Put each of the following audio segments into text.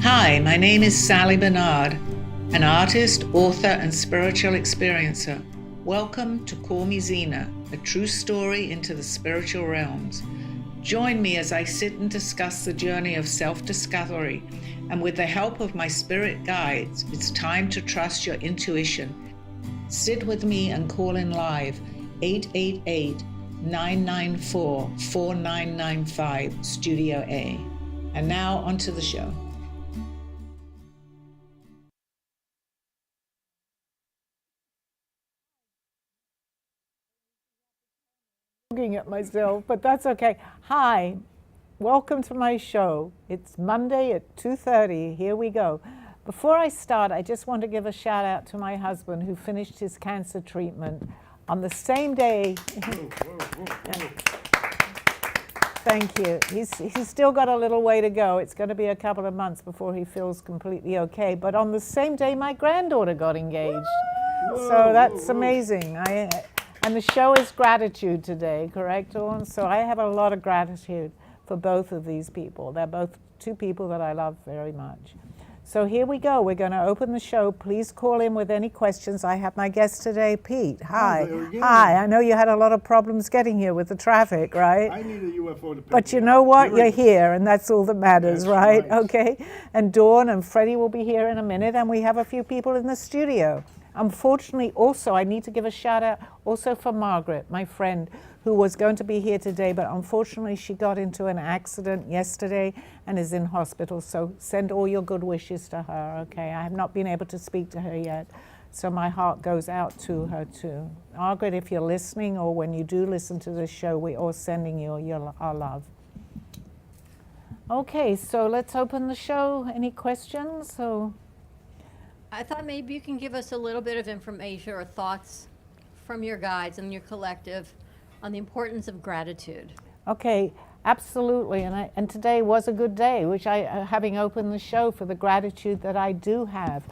Hi, my name is Sally Barnard, an artist, author, and spiritual experiencer. Welcome to Call Me Zena, a true story into the spiritual realms. Join me as I sit and discuss the journey of self-discovery, and with the help of my spirit guides, it's time to trust your intuition. Sit with me and call in live 888-994-4995 Studio A. And now onto the show. Looking at myself, but that's okay. Hi, welcome to my show. It's Monday at 2:30. Here we go. Before I start, I just want to give a shout out to my husband who finished his cancer treatment on the same day. Thank you. He's still got a little way to go. It's going to be a couple of months before he feels completely okay. But on the same day, my granddaughter got engaged. So that's amazing. And the show is gratitude today, correct, Dawn? So I have a lot of gratitude for both of these people. They're both two people that I love very much. So here we go. We're going to open the show. Please call in with any questions. I have my guest today, Pete. Hi. Hi. I know you had a lot of problems getting here with the traffic, right? I need a UFO to pick But you me know up. what? You're here, and that's all that matters, That's right? right. Okay. And Dawn and Freddie will be here in a minute, and we have a few people in the studio. Unfortunately, also, I need to give a shout out also for Margaret, my friend, who was going to be here today, but unfortunately she got into an accident yesterday and is in hospital. So send all your good wishes to her, okay? I have not been able to speak to her yet, so my heart goes out to her too. Margaret, if you're listening, or when you do listen to this show, we're all sending you our love. Okay, so let's open the show. Any questions? I thought maybe you can give us a little bit of information or thoughts from your guides and your collective on the importance of gratitude. Okay, absolutely. And today was a good day, which having opened the show for the gratitude that I do have.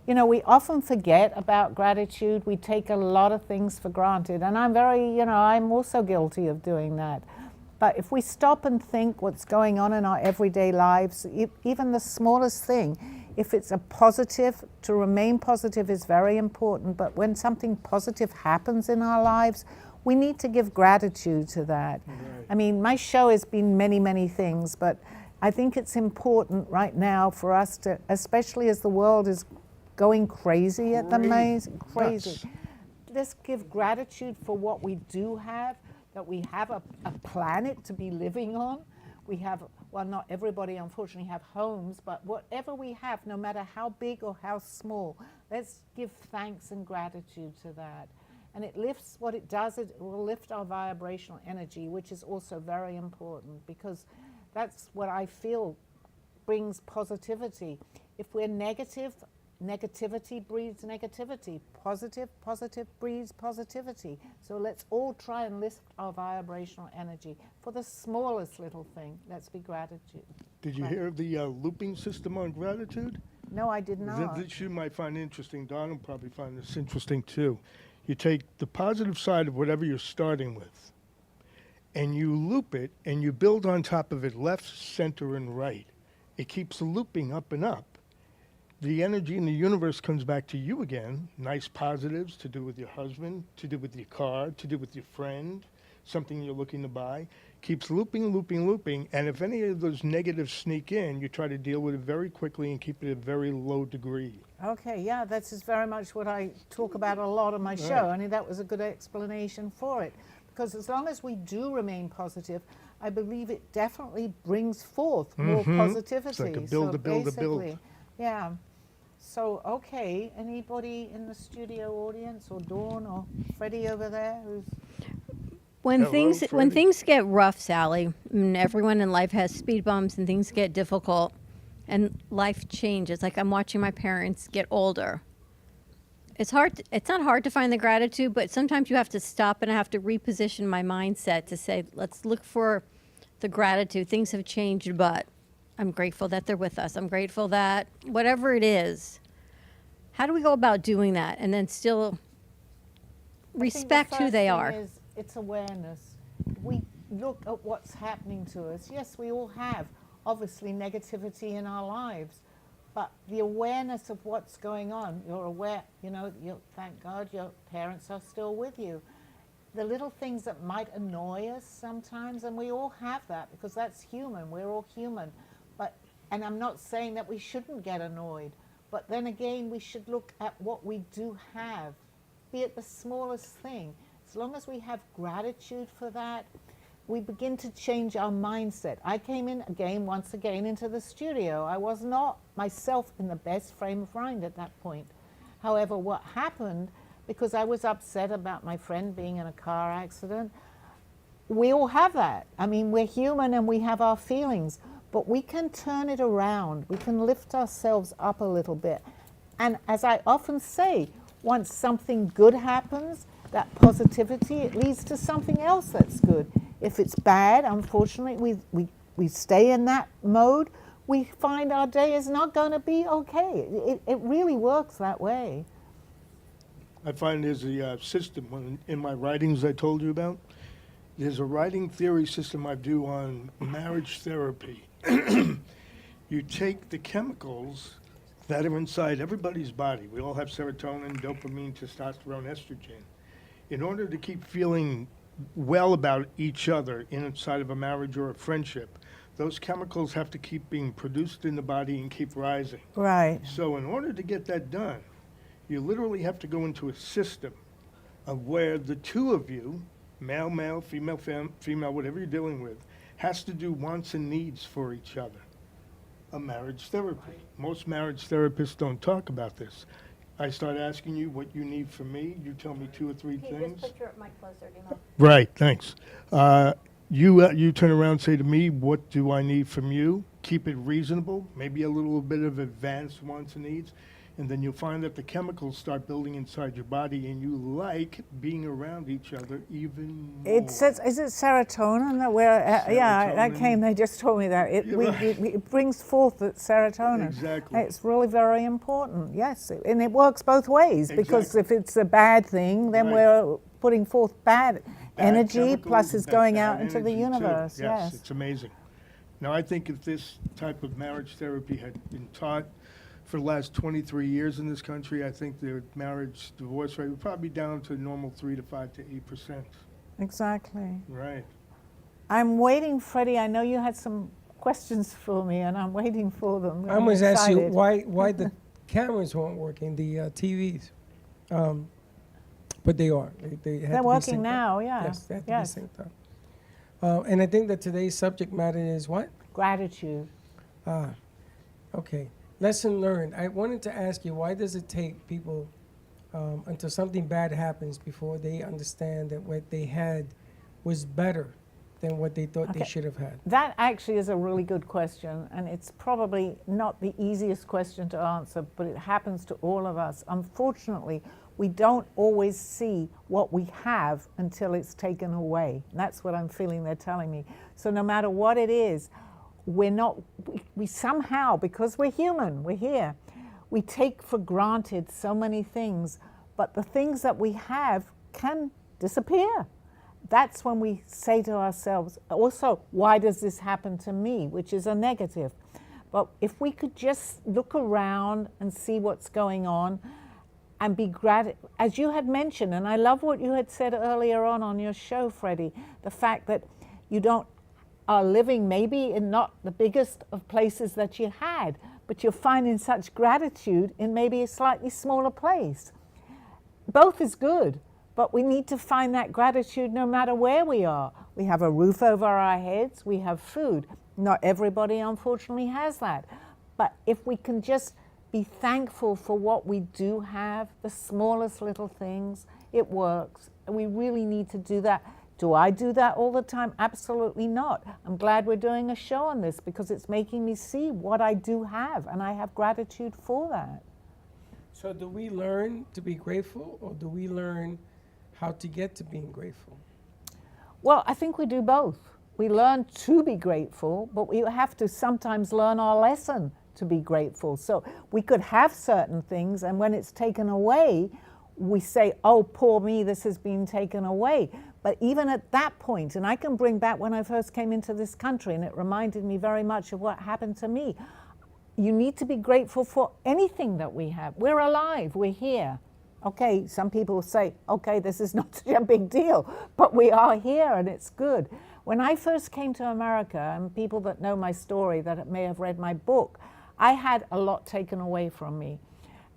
You know, we often forget about gratitude. We take a lot of things for granted. And I'm also guilty of doing that. But if we stop and think what's going on in our everyday lives, even the smallest thing, if it's a positive, to remain positive is very important. But when something positive happens in our lives, we need to give gratitude to that. Right. I mean, my show has been many, many things, but I think it's important right now for us to, especially as the world is going crazy at the moment, crazy. Let's give gratitude for what we do have, that we have a planet to be living on. We have, well, not everybody unfortunately have homes, but whatever we have, no matter how big or how small, let's give thanks and gratitude to that. And it lifts, what it does, it will lift our vibrational energy, which is also very important, because that's what I feel brings positivity. If we're negative, negativity breeds negativity. Positive breeds positivity. So let's all try and lift our vibrational energy for the smallest little thing. Let's be gratitude. Did you hear of the looping system on gratitude? No, I did not. This you might find interesting. Don will probably find this interesting too. You take the positive side of whatever you're starting with, and you loop it, and you build on top of it left, center, and right. It keeps looping up and up. The energy in the universe comes back to you again. Nice positives to do with your husband, to do with your car, to do with your friend, something you're looking to buy. Keeps looping, looping, looping. And if any of those negatives sneak in, you try to deal with it very quickly and keep it at a very low degree. Okay, yeah, that's just very much what I talk about a lot on my show. I mean, that was a good explanation for it. Because as long as we do remain positive, I believe it definitely brings forth more positivity. It's like a build, a build. Yeah. So, okay, anybody in the studio audience, or Dawn or Freddie over there who's... When things get rough, Sally, and everyone in life has speed bumps and things get difficult and life changes. Like I'm watching my parents get older. It's not hard to find the gratitude, but sometimes you have to stop and I have to reposition my mindset to say, let's look for the gratitude. Things have changed, but I'm grateful that they're with us. I'm grateful that whatever it is, how do we go about doing that and then still respect who they are? It's awareness. We look at what's happening to us. Yes, we all have, obviously, negativity in our lives. but the awareness of what's going on, you're aware, you know, thank God your parents are still with you. The little things that might annoy us sometimes, and we all have that because that's human, we're all human. And I'm not saying that we shouldn't get annoyed, but then again, we should look at what we do have, be it the smallest thing. As long as we have gratitude for that, we begin to change our mindset. I came in once again into the studio. I was not myself in the best frame of mind at that point. However, what happened, because I was upset about my friend being in a car accident, we all have that. I mean, we're human and we have our feelings, but we can turn it around. We can lift ourselves up a little bit. And as I often say, once something good happens, that positivity, it leads to something else that's good. If it's bad, unfortunately, we stay in that mode, we find our day is not going to be okay. It really works that way. I find there's a system in my writings I told you about. There's a writing theory system I do on marriage therapy. You take the chemicals that are inside everybody's body. We all have serotonin, dopamine, testosterone, estrogen. In order to keep feeling well about each other inside of a marriage or a friendship, those chemicals have to keep being produced in the body and keep rising. Right. So in order to get that done, you literally have to go into a system of where the two of you, male, female, female, whatever you're dealing with, has to do wants and needs for each other. A marriage therapy. Most marriage therapists don't talk about this. I start asking you what you need from me. You tell me 2 or 3 things. Just put your mic closer, do you know? Right, thanks. You turn around and say to me, what do I need from you? Keep it reasonable, maybe a little bit of advanced wants and needs, and then you'll find that the chemicals start building inside your body and you like being around each other even more. It says, is it serotonin that we're, yeah, that came, they just told me that. It brings forth the serotonin. Exactly. It's really very important, yes. And it works both ways, because if it's a bad thing, then we're putting forth bad energy, plus it's going out into the universe. Yes, it's amazing. Now, I think if this type of marriage therapy had been taught for the last 23 years in this country, I think the marriage divorce rate would probably be down to normal 3 to 5 to 8%. Exactly. Right. I'm waiting, Freddie. I know you had some questions for me, and I'm waiting for them. I was asking you why the cameras weren't working, the TVs. But they are. They're working now, yeah. Yes, they have to be synced up. And I think that today's subject matter is what? Gratitude. Okay. Lesson learned. I wanted to ask you, why does it take people until something bad happens before they understand that what they had was better than what they thought they should have had? That actually is a really good question, and it's probably not the easiest question to answer, but it happens to all of us. Unfortunately, we don't always see what we have until it's taken away. And that's what I'm feeling they're telling me. So no matter what it is, we somehow, because we're human, we're here, we take for granted so many things, but the things that we have can disappear. That's when we say to ourselves, also, why does this happen to me, which is a negative. But if we could just look around and see what's going on and be grateful, as you had mentioned, and I love what you had said earlier on your show, Freddie, the fact that you are living maybe in not the biggest of places that you had, but you're finding such gratitude in maybe a slightly smaller place. Both is good, but we need to find that gratitude no matter where we are. We have a roof over our heads, we have food. Not everybody, unfortunately, has that. But if we can just be thankful for what we do have, the smallest little things, it works. And we really need to do that. Do I do that all the time? Absolutely not. I'm glad we're doing a show on this because it's making me see what I do have, and I have gratitude for that. So do we learn to be grateful, or do we learn how to get to being grateful? Well, I think we do both. We learn to be grateful, but we have to sometimes learn our lesson to be grateful. So we could have certain things, and when it's taken away, we say, oh, poor me, this has been taken away. But even at that point, and I can bring back when I first came into this country, and it reminded me very much of what happened to me. you need to be grateful for anything that we have. We're alive, we're here. Okay, some people say, okay, this is not such a big deal, but we are here and it's good. When I first came to America, and people that know my story, that may have read my book, I had a lot taken away from me.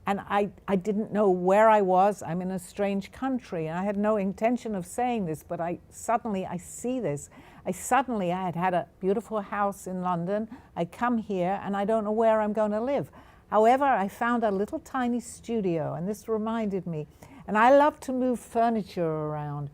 And I didn't know where I was. I'm in a strange country, and I had no intention of saying this, but suddenly I see this. I had a beautiful house in London. I come here, and I don't know where I'm going to live. However, I found a little tiny studio, and this reminded me. And I love to move furniture around.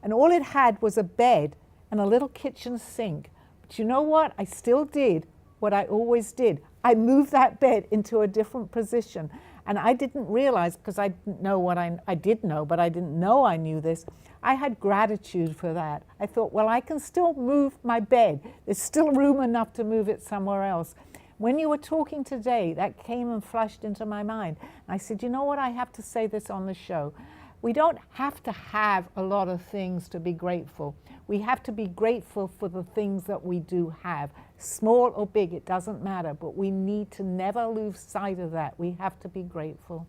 And all it had was a bed and a little kitchen sink. But you know what? I still did what I always did. I moved that bed into a different position. And I didn't realize, because I didn't know what I did know, but I didn't know I knew this. I had gratitude for that. I thought, well, I can still move my bed. There's still room enough to move it somewhere else. When you were talking today, that came and flashed into my mind. And I said, you know what? I have to say this on the show. We don't have to have a lot of things to be grateful. We have to be grateful for the things that we do have. Small or big, it doesn't matter, but we need to never lose sight of that. We have to be grateful.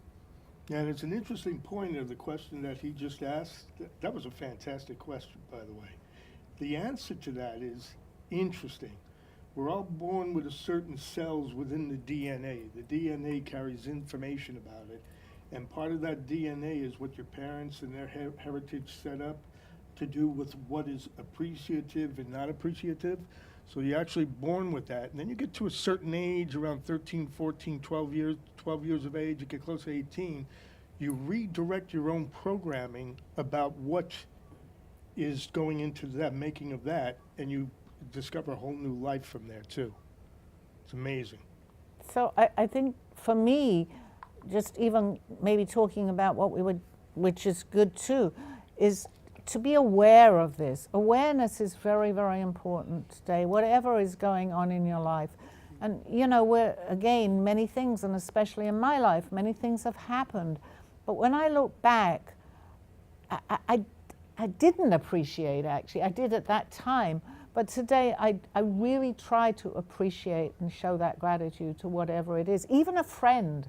And it's an interesting point of the question that he just asked. That was a fantastic question, by the way. The answer to that is interesting. We're all born with a certain cells within the DNA. The DNA carries information about it. And part of that DNA is what your parents and their heritage set up to do with what is appreciative and not appreciative. So you're actually born with that. And then you get to a certain age, around 13, 14, 12 years of age, you get close to 18, you redirect your own programming about what is going into that, making of that, and you discover a whole new life from there too. It's amazing. So I think for me, just even maybe talking about what we would, which is good too, is to be aware of this. Awareness is very, very important today, whatever is going on in your life. And you know, again, many things, and especially in my life, many things have happened. But when I look back, I didn't appreciate, actually. I did at that time. But today, I really try to appreciate and show that gratitude to whatever it is. Even a friend.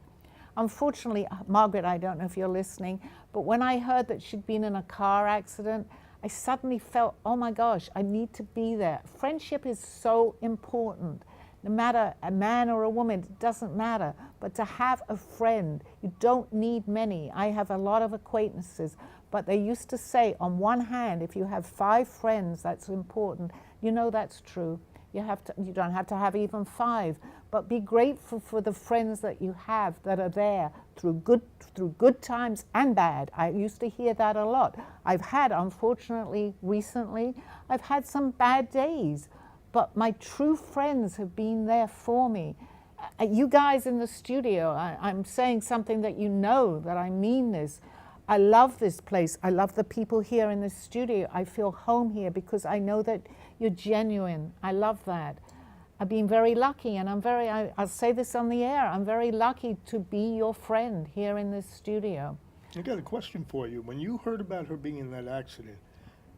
Unfortunately, Margaret, I don't know if you're listening, but when I heard that she'd been in a car accident, I suddenly felt, oh my gosh, I need to be there. Friendship is so important. No matter a man or a woman, it doesn't matter. But to have a friend, you don't need many. I have a lot of acquaintances, but they used to say, on one hand, if you have 5 friends, that's important. You know that's true. You don't have to have even 5, but be grateful for the friends that you have that are there through good times and bad. I used to hear that a lot. I've had, unfortunately, recently, I've had some bad days, but my true friends have been there for me. You guys in the studio, I'm saying something that you know that I mean this. I love this place. I love the people here in this studio. I feel home here because I know that you're genuine. I love that. I've been very lucky, and I'll say this on the air, I'm very lucky to be your friend here in this studio. I got a question for you. When you heard about her being in that accident,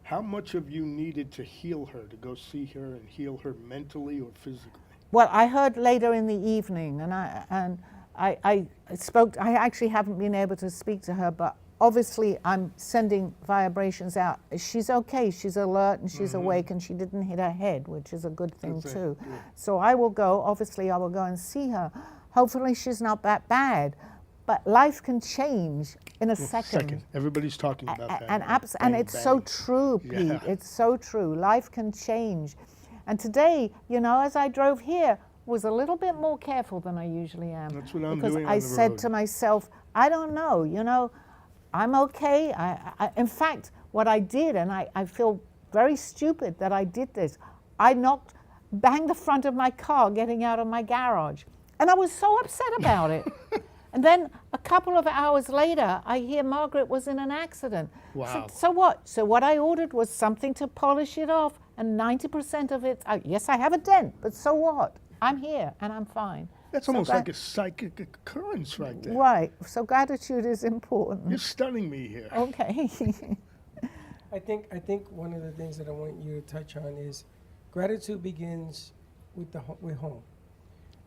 how much of you needed to heal her, to go see her and heal her mentally or physically? Well, I heard later in the evening, and I spoke, I actually haven't been able to speak to her, but obviously I'm sending vibrations out. She's okay, she's alert and she's awake, and she didn't hit her head, which is a good thing too. Yeah. So I will go, obviously I will go and see her. Hopefully she's not that bad, but life can change in a second. Everybody's talking about that. And it's so true, Pete, yeah. It's so true. Life can change. And today, you know, as I drove here, was a little bit more careful than I usually am. That's what I'm doing on the road. Because I said to myself, I don't know, you know, I'm okay. In fact, what I did, and I feel very stupid that I did this, I banged the front of my car getting out of my garage. And I was so upset about it. And then a couple of hours later, I hear Margaret was in an accident. Wow. So what? So what I ordered was something to polish it off, and 90% of it, yes, I have a dent, but so what? I'm here, and I'm fine. That's almost like a psychic occurrence right there. Right. So gratitude is important. You're stunning me here. Okay. I think one of the things that I want you to touch on is gratitude begins with home.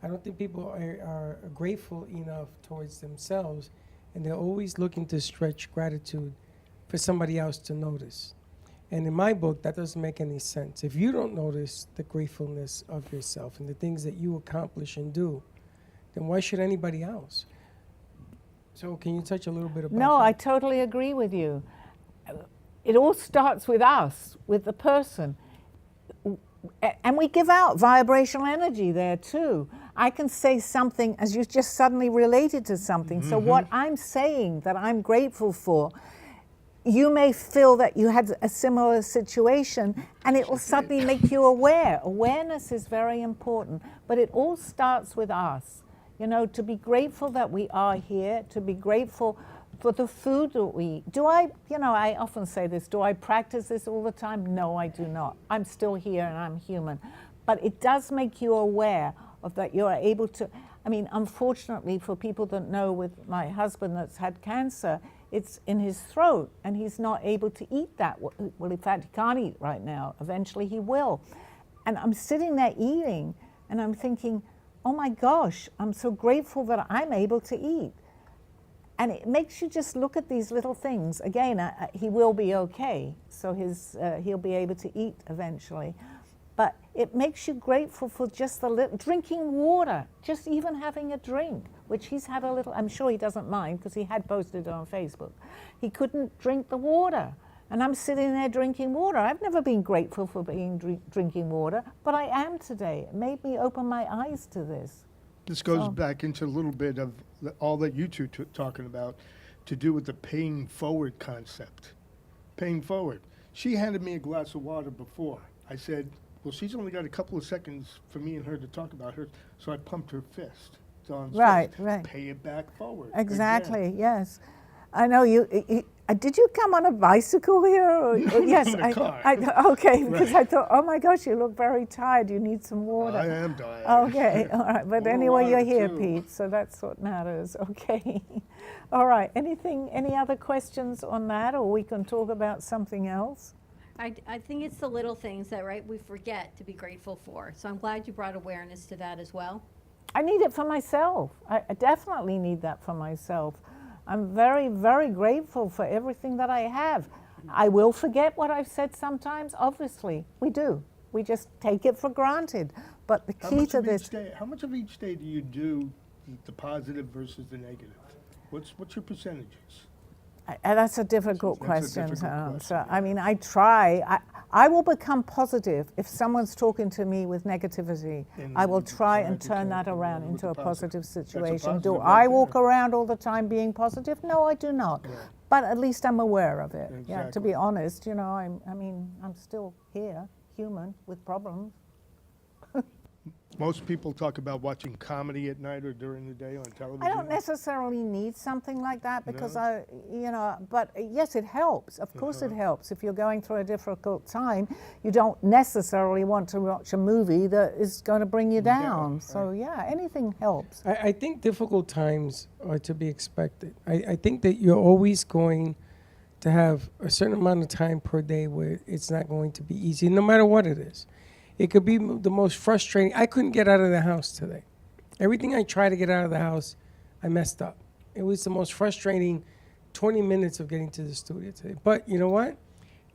I don't think people are grateful enough towards themselves, and they're always looking to stretch gratitude for somebody else to notice. And in my book, that doesn't make any sense. If you don't notice the gratefulness of yourself and the things that you accomplish and do, then why should anybody else? So can you touch a little bit about No, that? I totally agree with you. It all starts with us, with the person. And we give out vibrational energy there too. I can say something as you just suddenly related to something. So what I'm saying that I'm grateful for, you may feel that you had a similar situation and it will suddenly make you aware. Awareness is very important, but it all starts with us. You know, to be grateful that we are here, to be grateful for the food that we eat. Do I, you know, I often say this, do I practice this all the time? No, I do not. I'm still here and I'm human. But it does make you aware of that you're able to, I mean, unfortunately for people that know, with my husband that's had cancer, it's in his throat and he's not able to eat that. Well, in fact, he can't eat right now. Eventually he will. And I'm sitting there eating and I'm thinking, oh my gosh, I'm so grateful that I'm able to eat. And it makes you just look at these little things. Again, he will be okay, so he'll be able to eat eventually. But it makes you grateful for just the little, drinking water, just even having a drink, which he's had a little, I'm sure he doesn't mind because he had posted it on Facebook. He couldn't drink the water. And I'm sitting there drinking water. I've never been grateful for drinking water, but I am today. It made me open my eyes to this. This goes back into a little bit of all that you two talking about to do with the paying forward concept. Paying forward. She handed me a glass of water before. I said, well, she's only got a couple of seconds for me and her to talk about her, so I pumped her fist. Right. Pay it back forward. Exactly, Again. yes. I know you did you come on a bicycle here? Or, yes, in a car. Okay, because I thought, oh my gosh, you look very tired. You need some water. I am tired. Okay, all right. But More anyway, you're water, here, too. Pete, so that's what matters. Okay. All right. Any other questions on that, or we can talk about something else? I think it's the little things that, right, we forget to be grateful for. So I'm glad you brought awareness to that as well. I need it for myself. I definitely need that for myself. I'm very, very grateful for everything that I have. I will forget what I've said sometimes, obviously. We do. We just take it for granted. But the key to this... How much of each day do you do the positive versus the negative? What's your percentages? That's a difficult question difficult to answer. question, I mean, I try. I will become positive if someone's talking to me with negativity. And I will try try and to turn turn that it around with into a a positive. positive situation. positive Do right I walk there. around all the time being positive? No, I do not. Yeah. But at least I'm aware of it. Yeah, to Exactly. be honest, you know, I'm still here, human, with problems. Most people talk about watching comedy at night or during the day on television. I don't necessarily need something like that because No? but yes, it helps. Of course it helps. If you're going through a difficult time, you don't necessarily want to watch a movie that is going to bring you down. So yeah, anything helps. I think difficult times are to be expected. I think that you're always going to have a certain amount of time per day where it's not going to be easy, no matter what it is. It could be the most frustrating. I couldn't get out of the house today. Everything I tried to get out of the house, I messed up. It was the most frustrating 20 minutes of getting to the studio today. But you know what?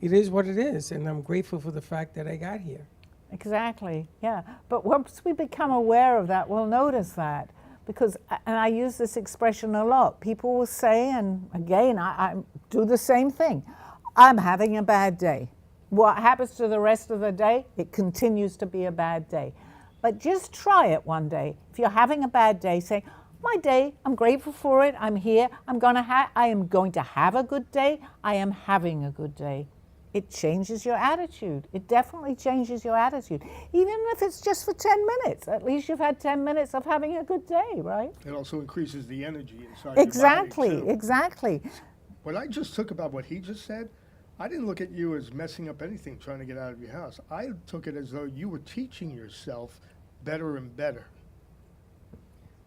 It is what it is, and I'm grateful for the fact that I got here. Exactly, yeah. But once we become aware of that, we'll notice that. Because, and I use this expression a lot, people will say, and again, I do the same thing, I'm having a bad day. What happens to the rest of the day? It continues to be a bad day. But just try it one day. If you're having a bad day, say, my day, I'm grateful for it, I'm here, I am going to have a good day, I am having a good day. It changes your attitude. It definitely changes your attitude. Even if it's just for 10 minutes, at least you've had 10 minutes of having a good day, right? It also increases the energy inside Exactly, your body, too. exactly. What I just took about what he just said, I didn't look at you as messing up anything trying to get out of your house. I took it as though you were teaching yourself better and better.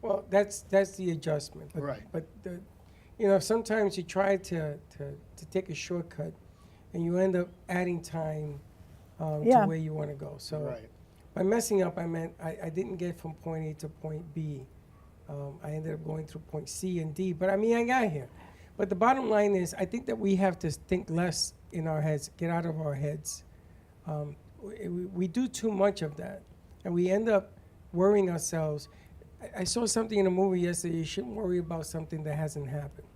Well, that's the adjustment. But, Right. But sometimes you try to take a shortcut, and you end up adding time to Yeah. where you want to go. So Right. By messing up, I meant I didn't get from point A to point B. I ended up going through point C and D, but I mean, I got here. But the bottom line is, I think that we have to think less in our heads, get out of our heads. We do too much of that, and we end up worrying ourselves. I saw something in a movie yesterday, you shouldn't worry about something that hasn't happened.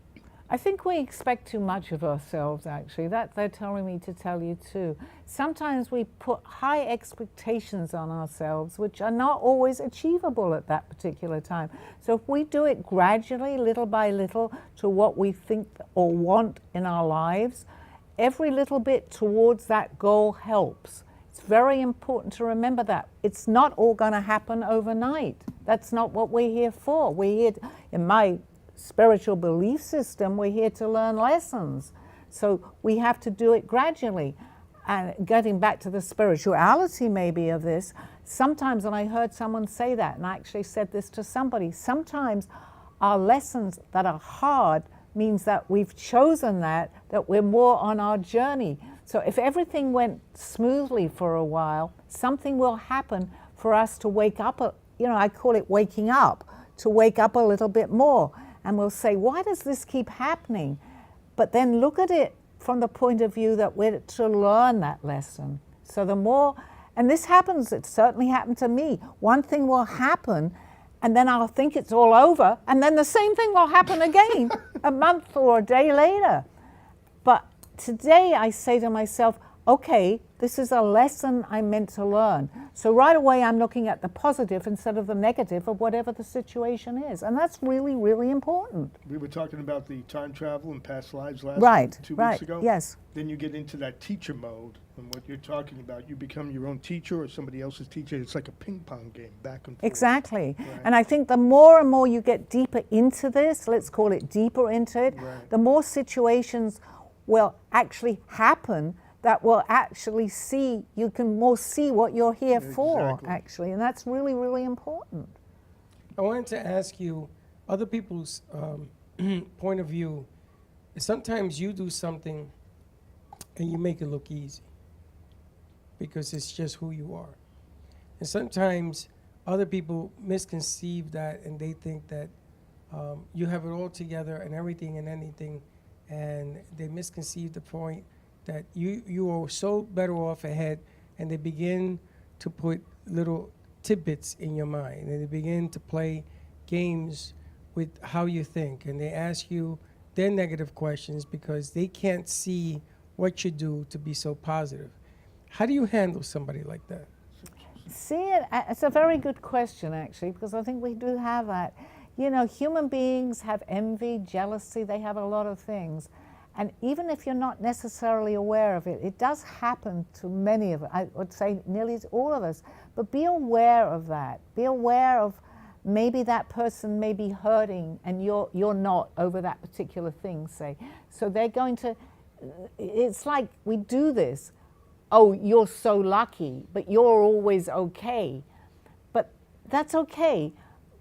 I think we expect too much of ourselves, actually. That they're telling me to tell you too. Sometimes we put high expectations on ourselves, which are not always achievable at that particular time. So if we do it gradually, little by little, to what we think or want in our lives, every little bit towards that goal helps. It's very important to remember that. It's not all going to happen overnight. That's not what we're here for. We're here, in my spiritual belief system, we're here to learn lessons. So we have to do it gradually. And getting back to the spirituality maybe of this, sometimes, and I heard someone say that, and I actually said this to somebody, sometimes our lessons that are hard means that we've chosen that we're more on our journey. So if everything went smoothly for a while, something will happen for us to wake up, I call it waking up, to wake up a little bit more. And we'll say, why does this keep happening? But then look at it from the point of view that we're to learn that lesson. So the more, and this happens, it certainly happened to me. One thing will happen, and then I'll think it's all over, and then the same thing will happen again a month or a day later. But today I say to myself, okay, this is a lesson I'm meant to learn. So right away I'm looking at the positive instead of the negative of whatever the situation is. And that's really, really important. We were talking about the time travel and past lives last 2 weeks ago. Yes. Then you get into that teacher mode, and what you're talking about, you become your own teacher or somebody else's teacher. It's like a ping pong game, back and forth. Exactly. Right. And I think the more and more you get deeper into this, let's call it deeper into it, Right. the more situations will actually happen that will actually see, you can more see what you're here for, Exactly. actually, and that's really, really important. I wanted to ask you, other people's point of view, sometimes you do something and you make it look easy because it's just who you are. And sometimes other people misconceive that and they think that you have it all together and everything and anything, and they misconceive the point that you are so better off ahead, and they begin to put little tidbits in your mind, and they begin to play games with how you think, and they ask you their negative questions because they can't see what you do to be so positive. How do you handle somebody like that? It's a very good question, actually, because I think we do have that. Human beings have envy, jealousy, they have a lot of things. And even if you're not necessarily aware of it, it does happen to many of us, I would say nearly all of us. But be aware of that. Be aware of maybe that person may be hurting and you're not over that particular thing, say. So they're going to, it's like we do this. Oh, you're so lucky, but you're always okay. But that's okay.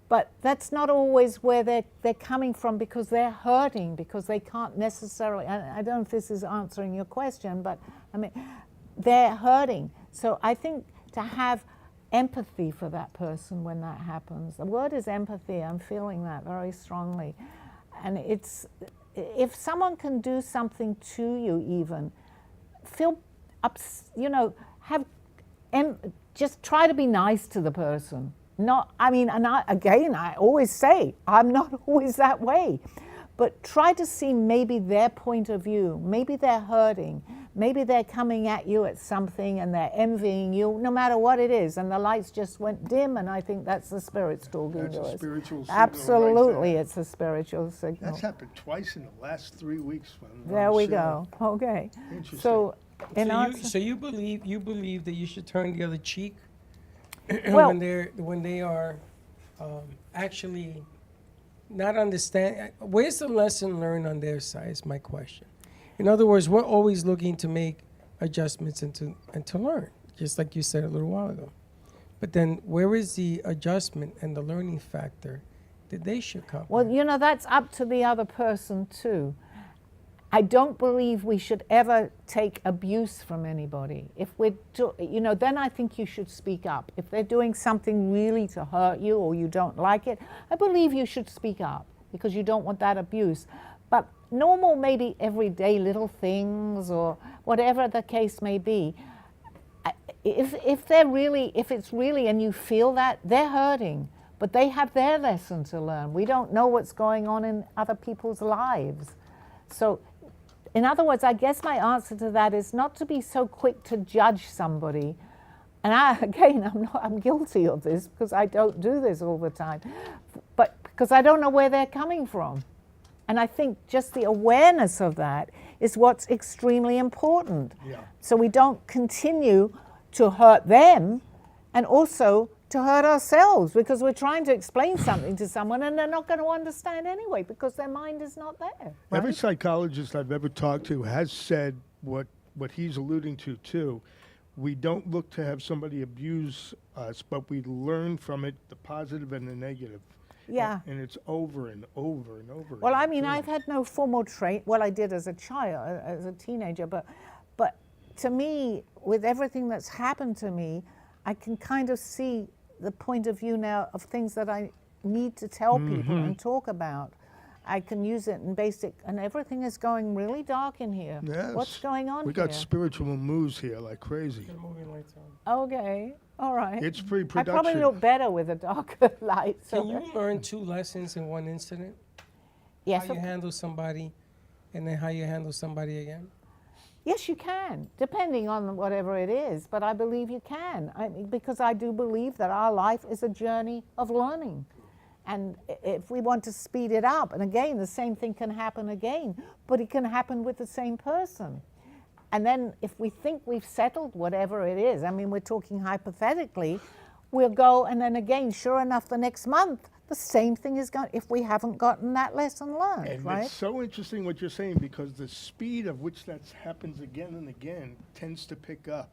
But that's not always where they're coming from, because they're hurting, because they can't necessarily, I don't know if this is answering your question, but I mean, they're hurting. So I think to have empathy for that person when that happens, the word is empathy, I'm feeling that very strongly. And it's, if someone can do something to you even, feel, just try to be nice to the person. I always say, I'm not always that way. But try to see maybe their point of view. Maybe they're hurting. Maybe they're coming at you at something and they're envying you, no matter what it is. And the lights just went dim, and I think that's the spirits talking to us. That's a spiritual signal. Absolutely, right it's a spiritual signal. That's happened twice in the last 3 weeks. There we go. Okay. Interesting. So you believe that you should turn the other cheek Well, when they are actually not understand. Where's the lesson learned on their side is my question. In other words, we're always looking to make adjustments and to learn, just like you said a little while ago. But then where is the adjustment and the learning factor that they should come? well, that's up to the other person too. I don't believe we should ever take abuse from anybody. If we're, then I think you should speak up. If they're doing something really to hurt you or you don't like it, I believe you should speak up because you don't want that abuse. But normal, maybe everyday little things or whatever the case may be, if it's really, and you feel that, they're hurting, but they have their lesson to learn. We don't know what's going on in other people's lives. So, in other words, I guess my answer to that is not to be so quick to judge somebody. And I'm guilty of this because I don't do this all the time, but because I don't know where they're coming from. And I think just the awareness of that is what's extremely important. Yeah. So we don't continue to hurt them and also to hurt ourselves because we're trying to explain something to someone and they're not going to understand anyway because their mind is not there. Right? Every psychologist I've ever talked to has said what he's alluding to too. We don't look to have somebody abuse us, but we learn from it the positive and the negative. Yeah. And it's over and over and over. Well, again, I mean, too. I've had no formal training. Well, I did as a child, as a teenager, but to me, with everything that's happened to me, I can kind of see the point of view now of things that I need to tell people and talk about. I can use it in basic, and everything is going really dark in here. Yes. What's going on We got here? spiritual moves here like crazy. The moving lights on. Okay, all right. It's pretty I production. probably look better with a darker light. So Can you learn 2 lessons in one incident? yes, How you handle somebody, and then how you handle somebody again? yes, you can, depending on whatever it is. But I believe you can, because I do believe that our life is a journey of learning. And if we want to speed it up, and again, the same thing can happen again, but it can happen with the same person. And then if we think we've settled whatever it is, I mean, we're talking hypothetically, we'll go, and then again, sure enough, the next month, the same thing is going, if we haven't gotten that lesson learned, And right? it's so interesting what you're saying because the speed of which that happens again and again tends to pick up.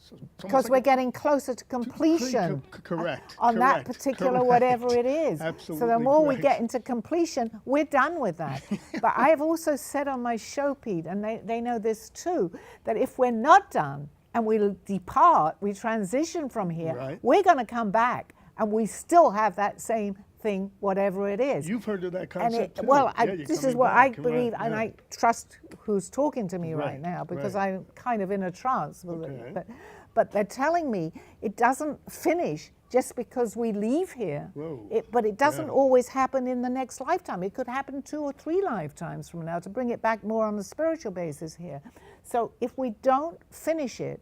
So it's Because almost we're like getting closer to completion correct. on that correct, particular correct. whatever it is. So the Absolutely more we correct. get into completion, we're done with that. But I have also said on my show, Pete, and they know this too, that if we're not done and we depart, we transition from here, Right. we're going to come back and we still have that same thing, whatever it is. You've heard of that And concept too. well, Yeah, you're this is coming what I back, believe, right, and yeah. I trust who's talking to me right, Right, now because right. I'm kind of in a trance with Okay. it. But they're telling me it doesn't finish just because we leave here. Whoa. But it doesn't Yeah. always happen in the next lifetime. It could happen 2 or 3 lifetimes from now, to bring it back more on the spiritual basis here. So if we don't finish it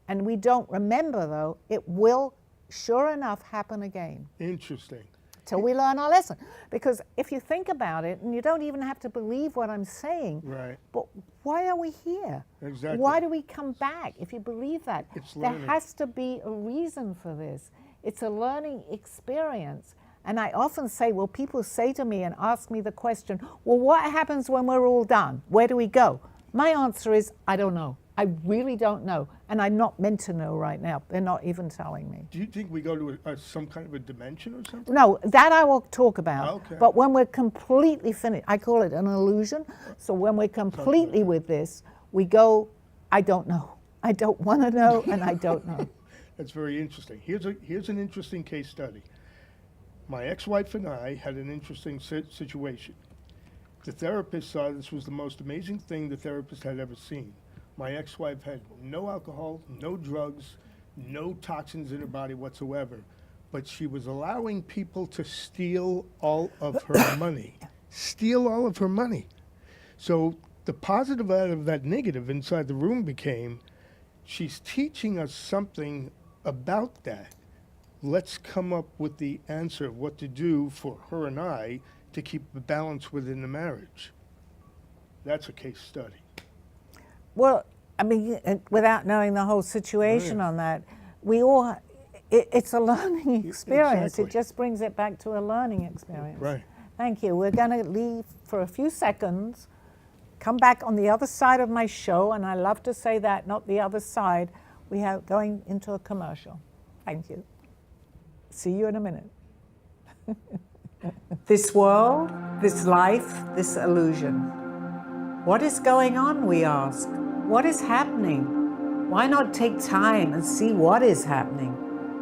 and we don't remember, though, it will sure enough happen again Interesting. till we learn our lesson. Because if you think about it, and you don't even have to believe what I'm saying, Right. but why are we here? Exactly. Why do we come back? If you believe that, It's there learning. has to be a reason for this. It's a learning experience. And I often say, well, people say to me and ask me the question, well, what happens when we're all done? Where do we go? My answer is, I don't know. I really don't know. And I'm not meant to know right now. They're not even telling me. Do you think we go to some kind of a dimension or something? No, that I will talk about. Okay. But when we're completely finished, I call it an illusion. So when we're completely with this, we go, I don't know. I don't want to know, and I don't know. That's very interesting. Here's an interesting case study. My ex-wife and I had an interesting situation. The therapist saw this was the most amazing thing the therapist had ever seen. My ex-wife had no alcohol, no drugs, no toxins in her body whatsoever, but she was allowing people to steal all of her money. Steal all of her money. So the positive out of that negative inside the room became, she's teaching us something about that. Let's come up with the answer of what to do for her and I to keep the balance within the marriage. That's a case study. Well, I mean, without knowing the whole situation Right. on that, we all, it's a learning experience. Exactly. It just brings it back to a learning experience. Right. Thank you. We're going to leave for a few seconds, come back on the other side of my show, and I love to say that, not the other side. We are going into a commercial. Thank you. See you in a minute. This world, this life, this illusion. What is going on, we ask? What is happening? Why not take time and see what is happening?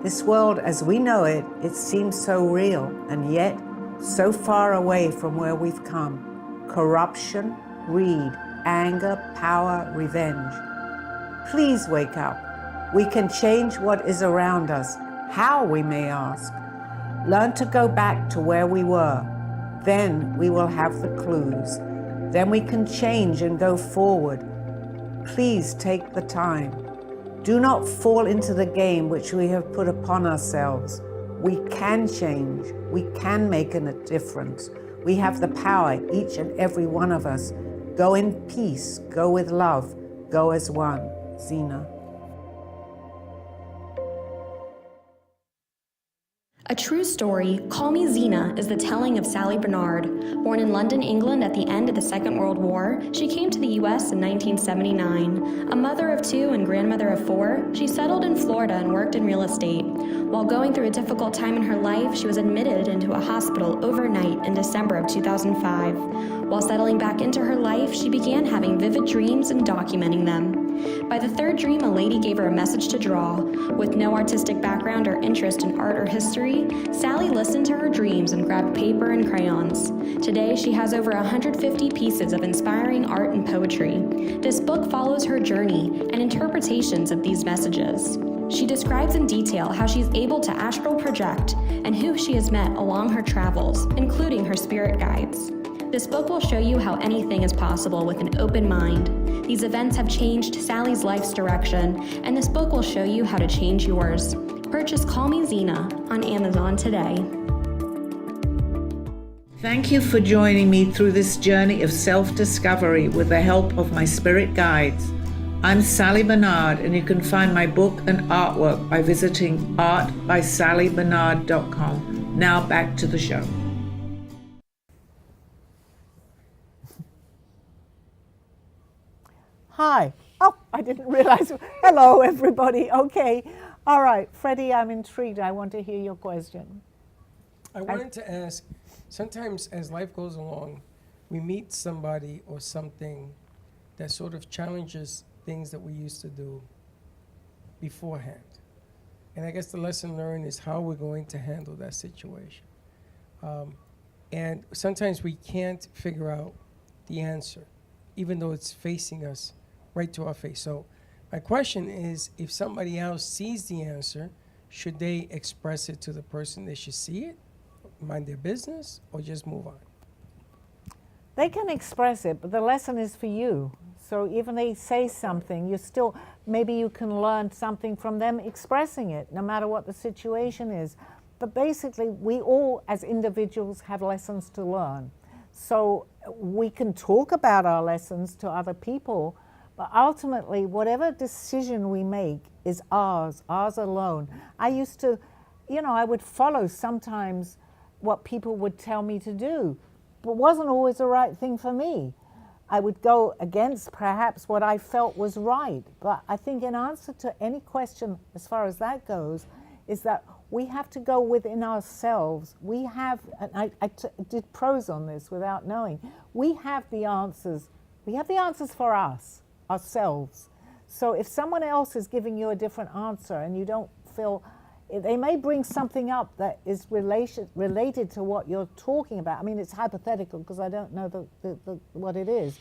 This world as we know it, it seems so real and yet so far away from where we've come. Corruption, greed, anger, power, revenge. Please wake up. We can change what is around us. How, we may ask? Learn to go back to where we were. Then we will have the clues. Then we can change and go forward. Please take the time. Do not fall into the game which we have put upon ourselves. We can change. We can make a difference. We have the power, each and every one of us. Go in peace. Go with love. Go as one. Zena. A true story, Call Me Zena is the telling of Sally Barnard. Born in London, England at the end of the Second World War, she came to the U.S. in 1979. A mother of 2 and grandmother of 4, she settled in Florida and worked in real estate. While going through a difficult time in her life, she was admitted into a hospital overnight in December of 2005. While settling back into her life, she began having vivid dreams and documenting them. By the 3rd dream, a lady gave her a message to draw. With no artistic background or interest in art or history, Sally listened to her dreams and grabbed paper and crayons. Today, she has over 150 pieces of inspiring art and poetry. This book follows her journey and interpretations of these messages. She describes in detail how she's able to astral project and who she has met along her travels, including her spirit guides. This book will show you how anything is possible with an open mind. These events have changed Sally's life's direction, and this book will show you how to change yours. Purchase Call Me Zena on Amazon today. Thank you for joining me through this journey of self-discovery with the help of my spirit guides. I'm Sally Barnard, and you can find my book and artwork by visiting artbysallybarnard.com. Now back to the show. Hi. Oh, I didn't realize. Hello, everybody. Okay. All right. Freddie, I'm intrigued. I want to hear your question. I wanted to ask, sometimes as life goes along, we meet somebody or something that sort of challenges things that we used to do beforehand. And I guess the lesson learned is how we're going to handle that situation. And sometimes we can't figure out the answer, even though it's facing us right to our face. So my question is, if somebody else sees the answer, should they express it to the person they should see it, mind their business, or just move on? They can express it, but the lesson is for you. So even they say something, you still, maybe you can learn something from them expressing it, no matter what the situation is. But basically, we all, as individuals, have lessons to learn. So we can talk about our lessons to other people, but ultimately, whatever decision we make is ours alone. I used to, I would follow sometimes what people would tell me to do, but it wasn't always the right thing for me. I would go against perhaps what I felt was right. But I think in answer to any question, as far as that goes, is that we have to go within ourselves. We have, and I did prose on this without knowing, we have the answers. We have the answers for us, ourselves. So if someone else is giving you a different answer and you don't feel, they may bring something up that is related to what you're talking about. I mean, it's hypothetical because I don't know what it is.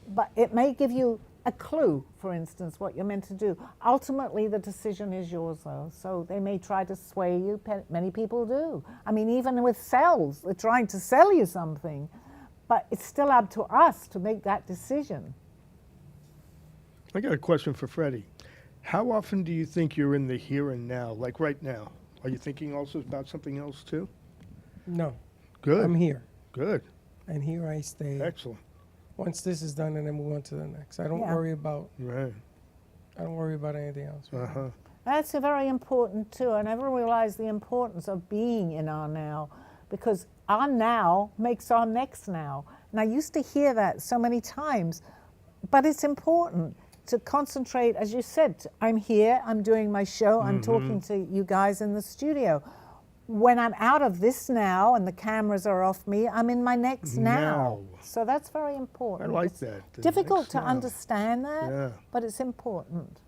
But it may give you a clue, for instance, what you're meant to do. Ultimately, the decision is yours, though. So they may try to sway you. Many people do. I mean, even with sales, they're trying to sell you something. But it's still up to us to make that decision. I got a question for Freddie. How often do you think you're in the here and now, like right now? Are you thinking also about something else too? No. Good. I'm here. Good. And here I stay. Excellent. Once this is done, and then move on to the next. I don't worry about. Right. I don't worry about anything else. Right? Uh-huh. That's very important too. I never realized the importance of being in our now, because our now makes our next now. And I used to hear that so many times, but it's important to concentrate, as you said, I'm here, I'm doing my show, I'm talking to you guys in the studio. when I'm out of this now and the cameras are off me, I'm in my next now. So that's very important. I like it's that. The difficult next to now. understand that, Yeah. but it's important.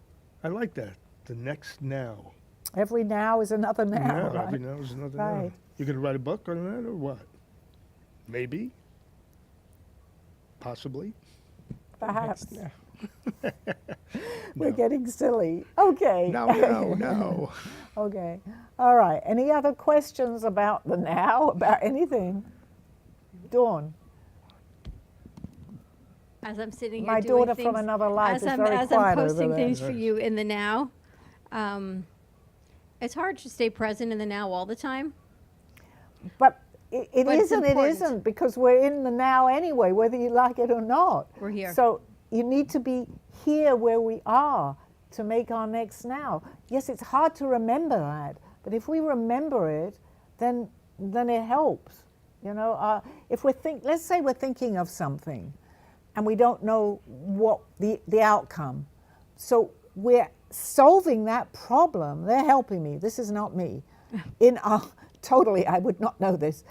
I like that. The next now. Every now is another now, Yeah, right? every now is another Right. now. You gonna write a book on that or what? Maybe. Possibly. Perhaps. Yeah. We're getting silly. Okay. No. Okay. All right. Any other questions about the now, about anything? Dawn. As I'm sitting here My doing daughter things, from another life as is I'm, very as quiet I'm over posting there. things for you in the now, it's hard to stay present in the now all the time. But it But it's isn't, it important. isn't, because we're in the now anyway, whether you like it or not. We're here. So you need to be here where we are to make our next now. Yes, it's hard to remember that, but if we remember it, then it helps. You know, if let's say we're thinking of something, and we don't know what the outcome. So we're solving that problem. They're helping me. This is not me. Totally, I would not know this.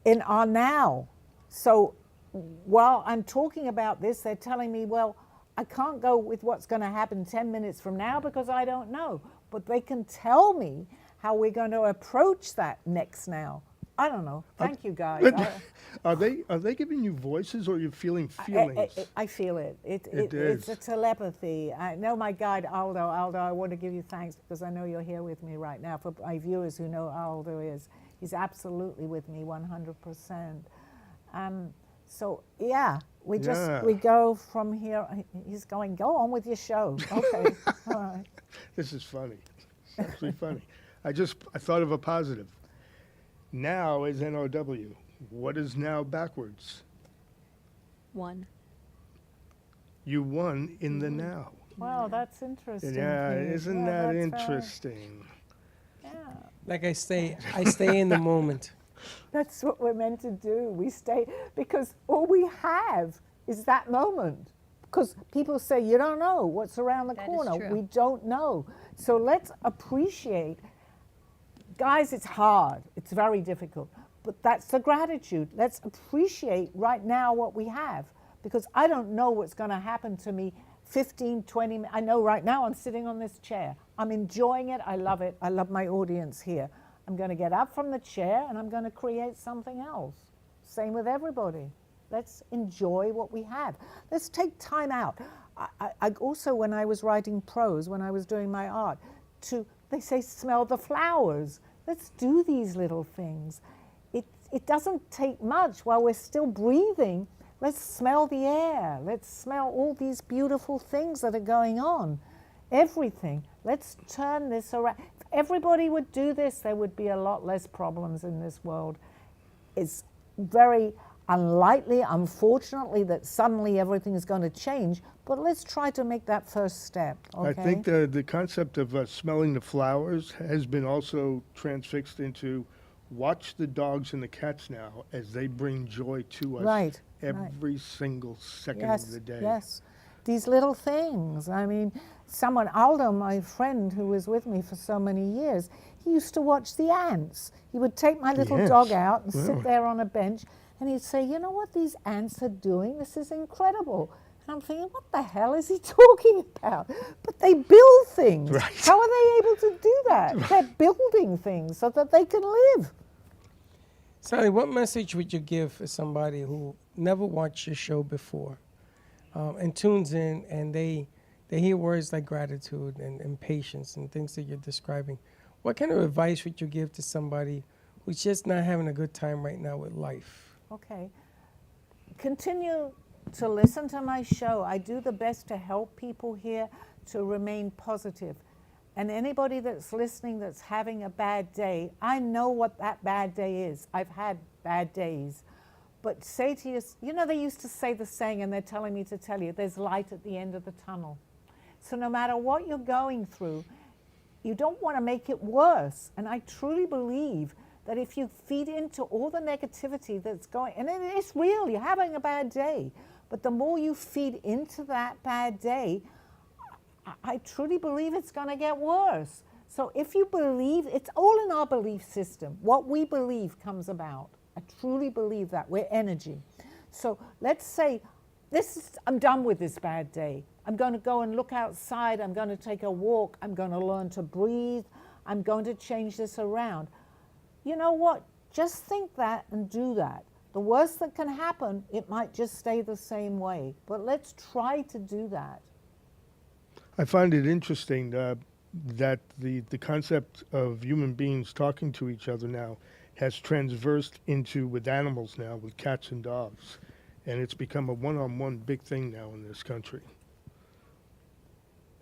In our now. So while I'm talking about this, they're telling me, well, I can't go with what's going to happen 10 minutes from now because I don't know. But they can tell me how we're going to approach that next now. I don't know. Thank you, guys. Are they giving you voices or are you feeling feelings? I feel it. It It's a is. telepathy. I know my guide, Aldo. Aldo, I want to give you thanks because I know you're here with me right now. For my viewers who know Aldo he's absolutely with me 100%. So, yeah, we go from here. He's going, go on with your show. Okay, all right. This is funny. It's actually funny. I thought of a positive. Now is N-O-W. What is now backwards? One. You won in the now. Wow, that's interesting. Yeah, Pete. isn't Yeah, that that's very- interesting? yeah. Like I stay in the moment. That's what we're meant to do. We stay, because all we have is that moment. Because people say, you don't know what's around the That is corner. true. We don't know. So let's appreciate. Guys, it's hard. It's very difficult. But that's the gratitude. Let's appreciate right now what we have. Because I don't know what's going to happen to me 15, 20 minutes. I know right now I'm sitting on this chair. I'm enjoying it. I love it. I love my audience here. I'm going to get up from the chair and I'm going to create something else. Same with everybody. Let's enjoy what we have. Let's take time out. I also, when I was writing prose, when I was doing my art, they say smell the flowers. Let's do these little things. It doesn't take much while we're still breathing. Let's smell the air. Let's smell all these beautiful things that are going on. Everything. Let's turn this around. If everybody would do this, there would be a lot less problems in this world. It's very unlikely, unfortunately, that suddenly everything is going to change, but let's try to make that first step, okay? I think the concept of smelling the flowers has been also transfixed into watch the dogs and the cats now as they bring joy to us Right, every single second Yes, of the day. yes. These little things. I mean, Aldo, my friend who was with me for so many years, he used to watch the ants. He would take my little ants. dog out and Wow. sit there on a bench, and he'd say, you know what these ants are doing? This is incredible. And I'm thinking, what the hell is he talking about? But they build things. Right. How are they able to do that? They're building things so that they can live. Sally, what message would you give for somebody who never watched your show before and tunes in and they hear words like gratitude and patience and things that you're describing? What kind of advice would you give to somebody who's just not having a good time right now with life? Okay. Continue to listen to my show. I do the best to help people here to remain positive. And anybody that's listening that's having a bad day, I know what that bad day is. I've had bad days. But say to yourself, you know, they used to say the saying, and they're telling me to tell you, there's light at the end of the tunnel. So no matter what you're going through, you don't want to make it worse. And I truly believe that if you feed into all the negativity that's going, and it's real, you're having a bad day, but the more you feed into that bad day, I truly believe it's going to get worse. So if you believe, it's all in our belief system. What we believe comes about. I truly believe that. We're energy. So let's say, I'm done with this bad day. I'm going to go and look outside. I'm going to take a walk. I'm going to learn to breathe. I'm going to change this around. You know what? Just think that and do that. The worst that can happen, it might just stay the same way. But let's try to do that. I find it interesting that the concept of human beings talking to each other now has transversed into with animals now, with cats and dogs. And it's become a one-on-one big thing now in this country.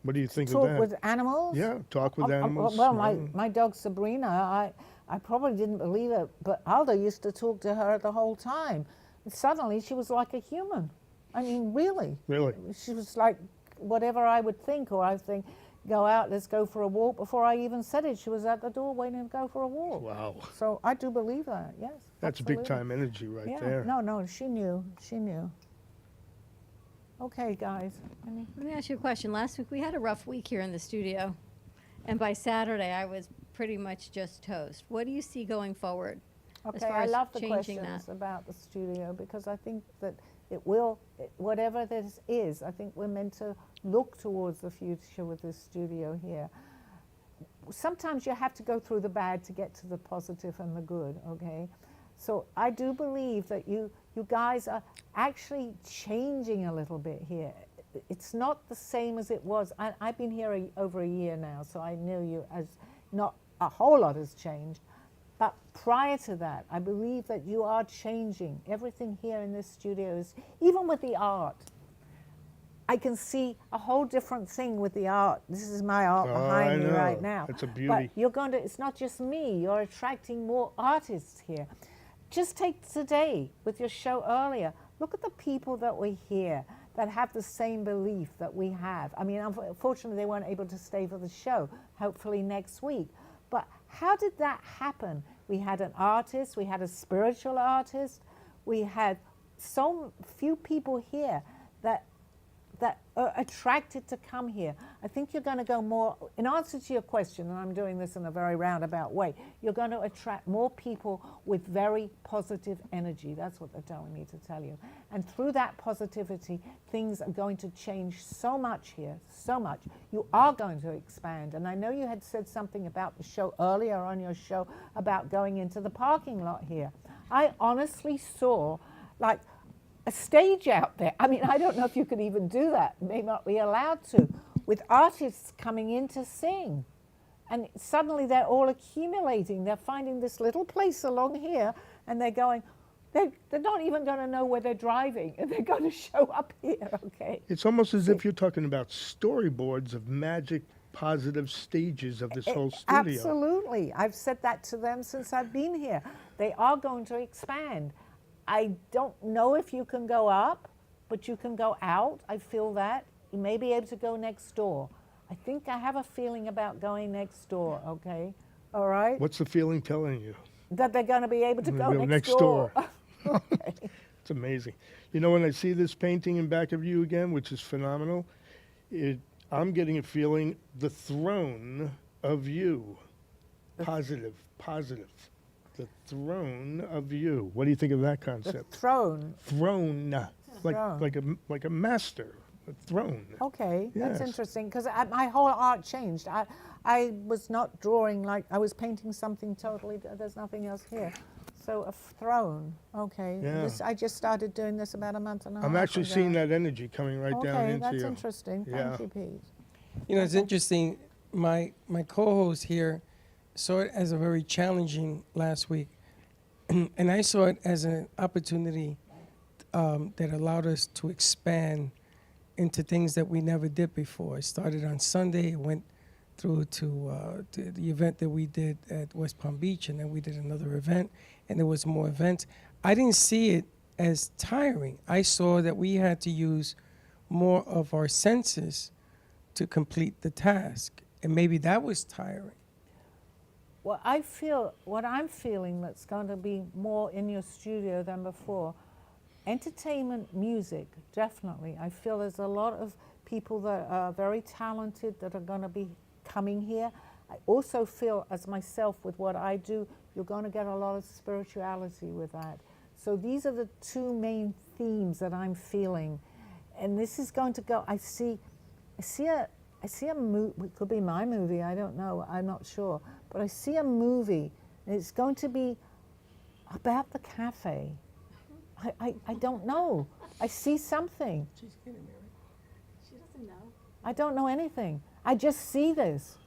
What do you think of that? Talk with animals? Yeah, talk with animals. Well, my dog Sabrina, I probably didn't believe it, but Aldo used to talk to her the whole time. And suddenly she was like a human. I mean, really. Really? She was like whatever I would think, or I think, go out, let's go for a walk. Before I even said it, she was at the door waiting to go for a walk. Wow. So I do believe that, yes. That's absolutely. big time energy right there. No, she knew. Okay, guys. Let me ask you a question. Last week we had a rough week here in the studio, and by Saturday I was pretty much just toast. What do you see going forward? Okay, I love the questions about the studio, because I think that whatever this is, I think we're meant to look towards the future with this studio here. Sometimes you have to go through the bad to get to the positive and the good, okay? So I do believe that you guys are actually changing a little bit here. It's not the same as it was. I've been here over a year now, so I know you as not a whole lot has changed. But prior to that, I believe that you are changing. Everything here in this studio is, even with the art, I can see a whole different thing with the art. This is my art behind me right now. It's a beauty. But you're going to, it's not just me, you're attracting more artists here. Just take today with your show earlier. Look at the people that were here that have the same belief that we have. I mean, unfortunately, they weren't able to stay for the show, hopefully next week. But how did that happen? We had an artist, we had a spiritual artist, we had so few people here that are attracted to come here. I think you're going to go more, in answer to your question, and I'm doing this in a very roundabout way, you're going to attract more people with very positive energy. That's what they're telling me to tell you. And through that positivity, things are going to change so much here, so much. You are going to expand. And I know you had said something about the show earlier on your show about going into the parking lot here. I honestly saw, like, a stage out there. I mean, I don't know if you could even do that. May not be allowed to, with artists coming in to sing. And suddenly they're all accumulating. They're finding this little place along here, and they're going, they're not even going to know where they're driving, and they're going to show up here, okay? It's almost as if you're talking about storyboards of magic, positive stages of this whole studio. Absolutely. I've said that to them since I've been here. They are going to expand. I don't know if you can go up, but you can go out. I feel that. You may be able to go next door. I think I have a feeling about going next door, okay? All right? What's the feeling telling you? That they're going to be able to go next door. Okay. It's amazing. You know, when I see this painting in back of you again, which is phenomenal, I'm getting a feeling the throne of you. Positive. The throne of you. What do you think of that concept? The throne. Throne. Like a master. A throne. Okay, Yes. that's interesting, because my whole art changed. I was not drawing like, I was painting something totally, there's nothing else here. So a throne, okay. Yeah. I just started doing this about a month and a half I'm actually ago. seeing that energy coming right down Okay, into that's you. interesting. Yeah. Thank you, Pete. You know, it's interesting. My co-host here saw it as a very challenging last week, and I saw it as an opportunity that allowed us to expand into things that we never did before. It started on Sunday, it went through to the event that we did at West Palm Beach, and then we did another event, and there was more events. I didn't see it as tiring. I saw that we had to use more of our senses to complete the task, and maybe that was tiring. Well, I feel, what I'm feeling that's going to be more in your studio than before, entertainment, music, definitely. I feel there's a lot of people that are very talented that are going to be coming here, I also feel, as myself, with what I do, you're going to get a lot of spirituality with that. So these are the two main themes that I'm feeling. And this is going to go, I see a movie, it could be my movie, I don't know, I'm not sure. But I see a movie, and it's going to be about the cafe. I don't know. I see something. She's kidding me, right? She doesn't know. I don't know anything. I just see this.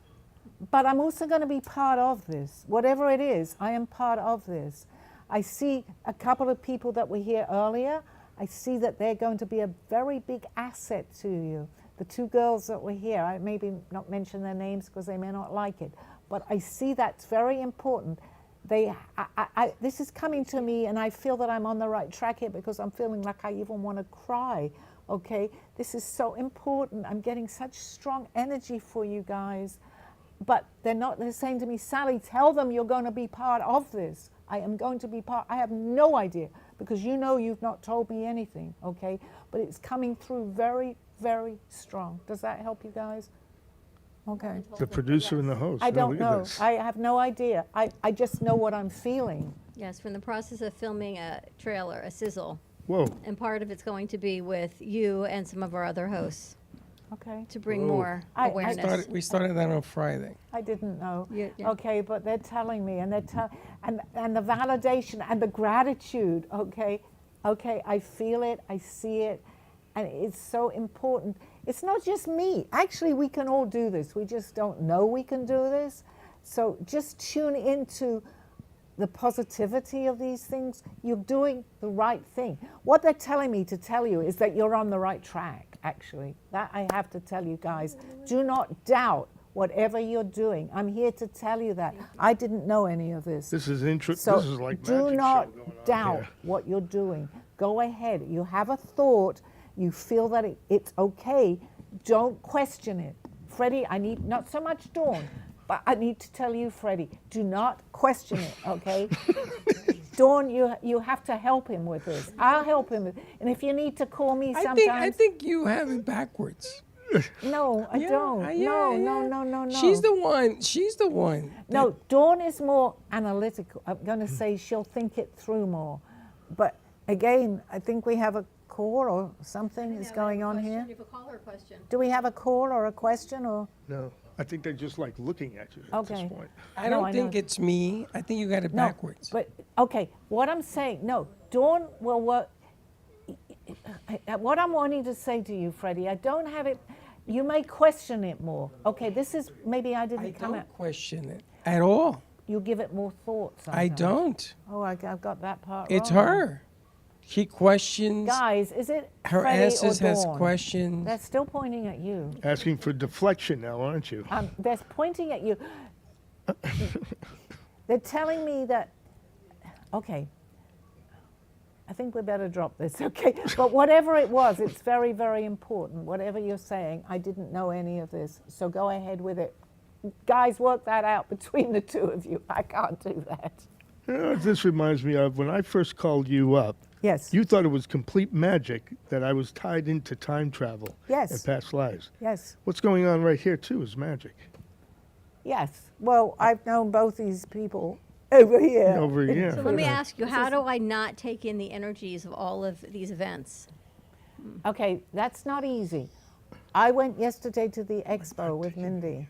But I'm also going to be part of this. Whatever it is, I am part of this. I see a couple of people that were here earlier. I see that they're going to be a very big asset to you. The two girls that were here, I maybe not mention their names because they may not like it, but I see that's very important. This is coming to me, and I feel that I'm on the right track here because I'm feeling like I even want to cry, okay? This is so important. I'm getting such strong energy for you guys, but they're saying to me, Sally, tell them you're going to be part of this. I am going to be part. I have no idea because you know you've not told me anything, okay? But it's coming through very, very strong. Does that help you guys? Okay. The producer and the host. I Now, don't look at know. this. I have no idea. I just know what I'm feeling. Yes, we're in the process of filming a trailer, a sizzle, Whoa. and part of it's going to be with you and some of our other hosts Okay. to bring Whoa. more I awareness. We started that on Friday. I didn't know. Yeah. Okay, but they're telling me, and and the validation and the gratitude. Okay, I feel it, I see it, and it's so important. It's not just me. Actually, we can all do this. We just don't know we can do this. So just tune into the positivity of these things. You're doing the right thing. What they're telling me to tell you is that you're on the right track, actually. That I have to tell you guys. Do not doubt whatever you're doing. I'm here to tell you that. I didn't know any of this. This is interesting. So This is like do magic not show going on doubt here. what you're doing. Go ahead. You have a thought. You feel that it's okay. Don't question it. Freddie, I need, not so much Dawn, but I need to tell you, Freddie, do not question it, okay? Dawn, you have to help him with this. I'll help him. And if you need to call me sometimes. I think you have it backwards. No, I Yeah, don't. yeah, No. yeah. She's the one. No, Dawn is more analytical. I'm going to say she'll think it through more. But again, I think we have a call or something is going on here. You have a caller question. Do we have a call or a question or? No, I think they're just like looking at you at Okay. this point. I No, don't I think know. it's me. I think you got it No, backwards. but okay, what I'm saying, no, Dawn will work. What I'm wanting to say to you, Freddie, I don't have it. You may question it more. Okay, this is maybe I didn't I come don't out. question it at all. You give it more thought. I sometimes. don't. Oh, I've got that part. It's wrong. her. She questions. Guys, is it Her Freddie answers or has Dawn? questions. They're still pointing at you. Asking for deflection now, aren't you? They're pointing at you. They're telling me that, okay, I think we better drop this, okay? But whatever it was, it's very, very important. Whatever you're saying, I didn't know any of this, so go ahead with it. Guys, work that out between the two of you. I can't do that. You know what this reminds me of? When I first called you up, Yes. you thought it was complete magic that I was tied into time travel Yes. and past lives. Yes. What's going on right here, too, is magic. Yes. Well, I've known both these people over here. Over here. So let me ask you, how do I not take in the energies of all of these events? Okay, that's not easy. I went yesterday to the expo with Mindy,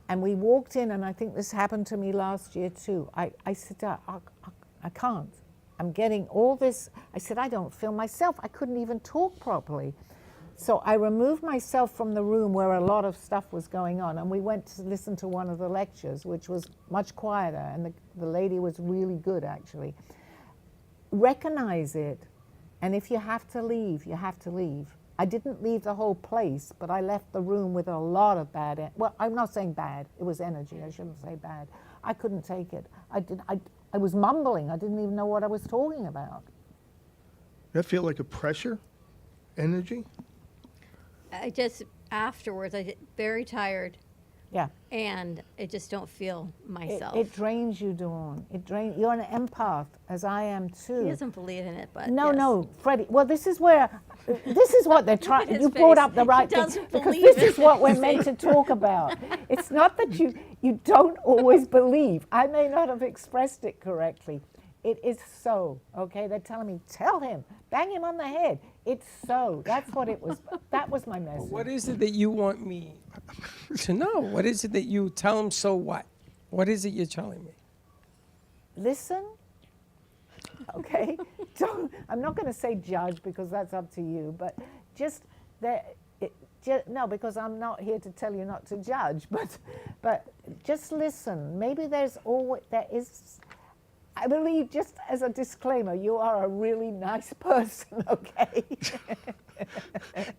and we walked in, and I think this happened to me last year too. I said, I can't. I'm getting all this. I said, I don't feel myself. I couldn't even talk properly. So I removed myself from the room where a lot of stuff was going on, and we went to listen to one of the lectures, which was much quieter, and the lady was really good, actually. Recognize it, and if you have to leave, you have to leave. I didn't leave the whole place, but I left the room with a lot of bad, well, I'm not saying bad, it was energy, I shouldn't say bad. I couldn't take it. I was mumbling, I didn't even know what I was talking about. That feel like a pressure energy? I just, afterwards, I get very tired. Yeah. and I just don't feel myself. It drains you, Dawn. You're an empath, as I am too. He doesn't believe in it, but No, yes. no, Freddie. Well, this is what they're trying. his You brought face. up the right He thing doesn't because believe this it. is what we're meant to talk about. It's not that you don't always believe. I may not have expressed it correctly. It is so, okay? They're telling me, tell him, bang him on the head. It's so. That's what it was. That was my message. What is it that you want me to know? What is it that you tell him? So what? What is it you're telling me? Listen, okay? I'm not going to say judge because that's up to you, but just no, because I'm not here to tell you not to judge, but just listen. Maybe there is. I believe, just as a disclaimer, you are a really nice person, okay?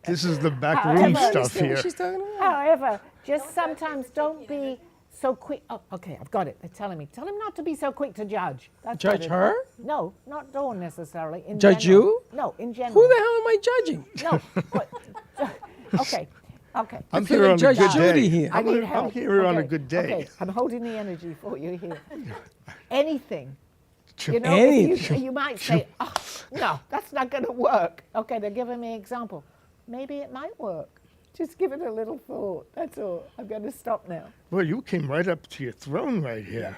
This is the backroom However- stuff here. What she's talking about? However, just sometimes don't be so quick. Oh, okay, I've got it. They're telling me. Tell him not to be so quick to judge. That's what Judge it- her? No, not Dawn necessarily. In Judge general. you? No, in general. Who the hell am I judging? No. What, okay. I'm feel here like on a Judge good Judy day. here. I need I'm help. here on a Okay, good day. Okay, I'm holding the energy for you here. Anything. You know, Anything. you might say, oh, no, that's not going to work. Okay, they're giving me an example. Maybe it might work. Just give it a little thought. That's all. I'm going to stop now. Well, you came right up to your throne right here.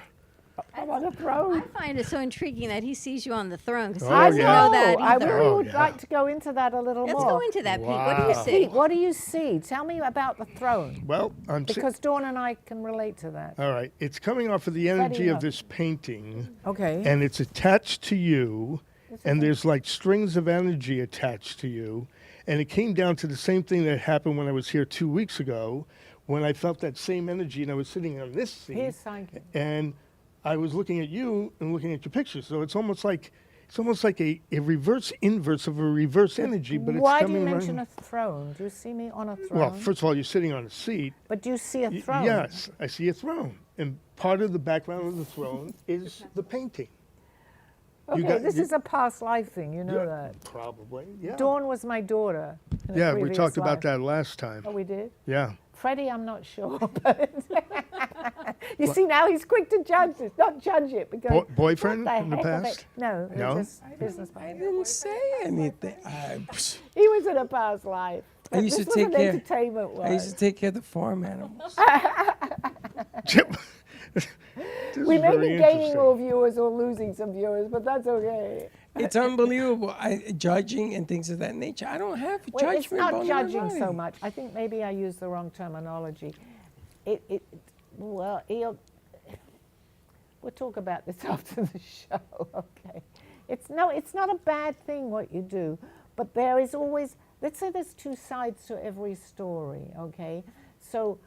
I'm on a I throne. find it so intriguing that he sees you on the throne because Oh, I he yeah. doesn't know that I either. really Oh, would yeah. like to go into that a little Let's more. go into that, Pete. What do you Wow. see? Pete, what do you see? Tell me about the throne. Well, Because Dawn and I can relate to that. all right. It's coming off of the energy Freddie, of no. this painting, Okay. and it's attached to you, and there's like strings of energy attached to you. And it came down to the same thing that happened when I was here 2 weeks ago, when I felt that same energy, and I was sitting on this seat. Here's thank you. And I was looking at you and looking at your pictures. So it's almost like a reverse inverse of a reverse energy, but it's Why do coming you mention right. a throne? Do you see me on a throne? Well, first of all, you're sitting on a seat. But do you see a throne? Yes, I see a throne, and part of the background of the throne is the painting. You Okay, got- this you- is a past life thing, you know Yeah, that. Probably, yeah. Dawn was my daughter. in a Yeah, we previous talked about life. that last time. Oh, we did? Yeah. Freddie, I'm not sure. But you see, now he's quick to judge this, not judge it. Because Boyfriend what in the heck are they- past? No, they're No? just business I partners. didn't say anything. He was in a past life. I used this to was take an care. entertainment I used was. to take care of the farm animals. This We is may very be gaining interesting. more viewers or losing some viewers, but that's okay. It's unbelievable. Judging and things of that nature. I don't have Well, judgment. it's not on judging anybody. so much. I think maybe I used the wrong terminology. Well, we'll talk about this after the show, okay? It's not a bad thing what you do, but there is always, let's say there's two sides to every story, okay? So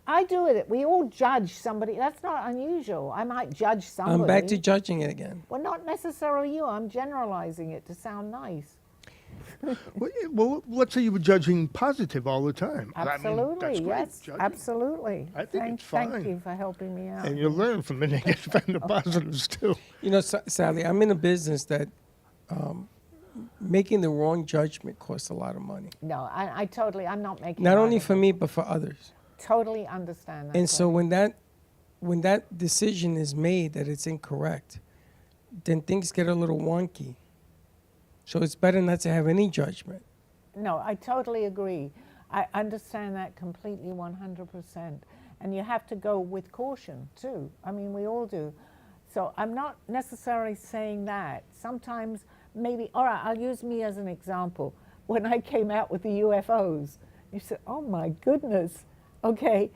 I do it. We all judge somebody. That's not unusual. I might judge somebody. I'm back to judging it again. Well, not necessarily you. I'm generalizing it to sound nice. Well, let's say you were judging positive all the time. I mean, Absolutely, that's great, yes, judging. absolutely. I think it's Thank fine. you for helping me out. And you learn from it and you find the positives too. You know, Sally, I'm in a business that making the wrong judgment costs a lot of money. No, I totally, I'm not making Not light only of for it. me, but for others. Totally understand that. And so Greg. when that decision is made that it's incorrect, then things get a little wonky. So it's better not to have any judgment. No, I totally agree. I understand that completely 100%. And you have to go with caution too. I mean, we all do. So I'm not necessarily saying that. Sometimes maybe, all right, I'll use me as an example. When I came out with the UFOs, you said, oh my goodness, okay.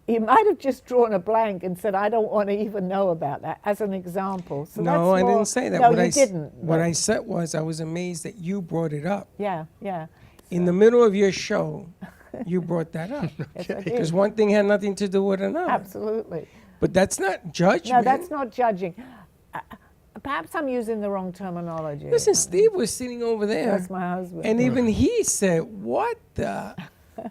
You might have just drawn a blank and said, I don't want to even know about that, as an example. So No, that's I more, didn't say that. No, what you I didn't. What but- I said was I was amazed that you brought it up. Yeah, yeah. In the middle of your show, you brought that up. Yes, I did. Because one thing had nothing to do with another. Absolutely. But that's not judgment. No, that's not judging. Perhaps I'm using the wrong terminology. Listen, Steve was sitting over there. That's my husband. And even he said, what the?